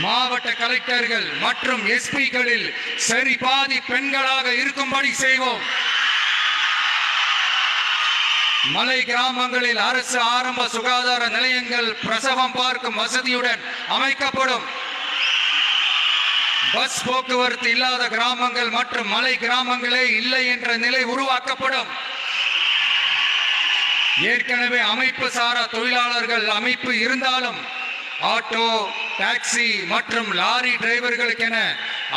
மாவட்ட கலெக்டர்கள் மற்றும் எஸ்பிகளில் சரி பாதி பெண்களாக இருக்கும்படி செய்வோம். மலை கிராமங்களில் அரசு ஆரம்ப சுகாதார நிலையங்கள் பிரசவம் பார்க்கும் வசதியுடன் அமைக்கப்படும். பஸ் போக்குவரத்து இல்லாத கிராமங்கள் மற்றும் மலை கிராமங்களே இல்லை என்ற நிலை உருவாக்கப்படும். ஏற்கனவே அமைப்பு சாரா தொழிலாளர்கள் அமைப்பு இருந்தாலும் ஆட்டோ, டாக்ஸி மற்றும் லாரி டிரைவர்களுக்கென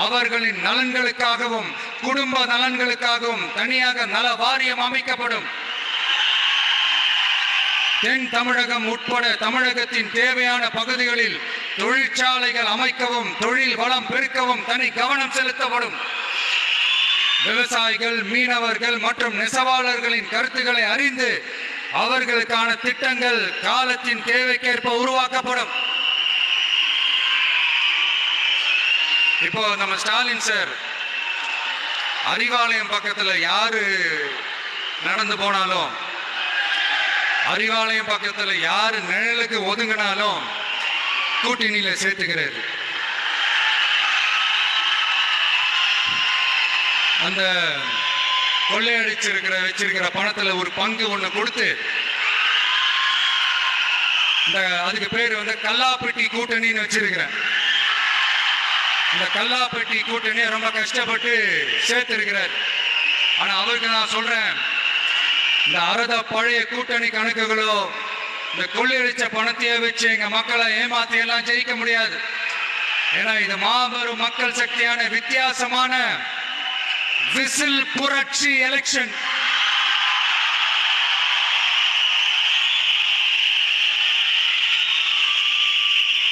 அவர்களின் நலன்களுக்காகவும் குடும்ப நலன்களுக்காகவும் தனியாக நல வாரியம் அமைக்கப்படும். தென் தமிழகம் உட்பட தமிழகத்தின் தேவையான பகுதிகளில் தொழிற்சாலைகள் அமைக்கவும் தொழில் வளம் பெருக்கவும் தனி கவனம் செலுத்தப்படும். விவசாயிகள், மீனவர்கள் மற்றும் நெசவாளர்களின் கருத்துக்களை அறிந்து அவர்களுக்கான திட்டங்கள் காலத்தின் தேவைக்கேற்ப உருவாக்கப்படும். இப்போ நம்ம ஸ்டாலின் சார் அறிவாலயம் பக்கத்துல யாரு நடந்து போனாலும், அறிவாலயம் பக்கத்துல யாரு நிழலுக்கு ஒதுங்கினாலும் கூட்டணியில சேர்த்துக்கிறாரு. அந்த வச்சிருக்கிற பணத்துல ஒரு பங்கு ஒண்ணு கொடுத்து அதுக்கு பேர் வந்து கல்லாப்பட்டி கூட்டணின்னு வச்சிருக்கிறேன். இந்த கல்லாப்பட்டி கூட்டணியை ரொம்ப கஷ்டப்பட்டு சேர்த்திருக்கிறார். ஆனா அவருக்கு நான் சொல்றேன், இந்த அறத பழைய கூட்டணி கணக்குகளோ இந்த கொள்ளையடிச்ச பணத்தையே வச்சு எங்க மக்களை ஏமாத்தி எல்லாம் ஜெயிக்க முடியாது. ஏன்னா இது மாபெரும் மக்கள் சக்தியான வித்தியாசமான விசில் புரட்சி எலெக்ஷன்.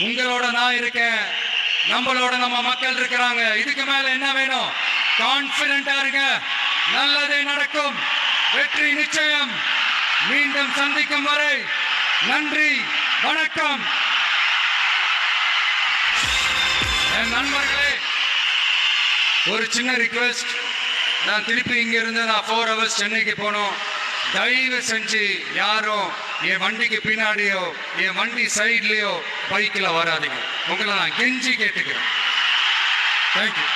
உங்களோட நான் இருக்கேன், நம்மளோட நம்ம மக்கள் இருக்கிறாங்க. இதுக்கு மேல என்ன வேணும்? கான்பிடென்டா இருங்க, நல்லதே நடக்கும், வெற்றி நிச்சயம். மீண்டும் சந்திக்கும் வரை நன்றி, வணக்கம். என் நண்பர்களே, ஒரு சின்ன ரிக்வெஸ்ட். நான் திருப்பி இங்க இருந்து நான் 4 hours சென்னைக்கு போனோம். தயவு செஞ்சு யாரும் என் வண்டிக்கு பின்னாடியோ என் வண்டி சைட்லயோ பைக்கில் வராதிங்க. உங்களை நான் கெஞ்சி கேட்டுக்கிறேன். தேங்க்யூ.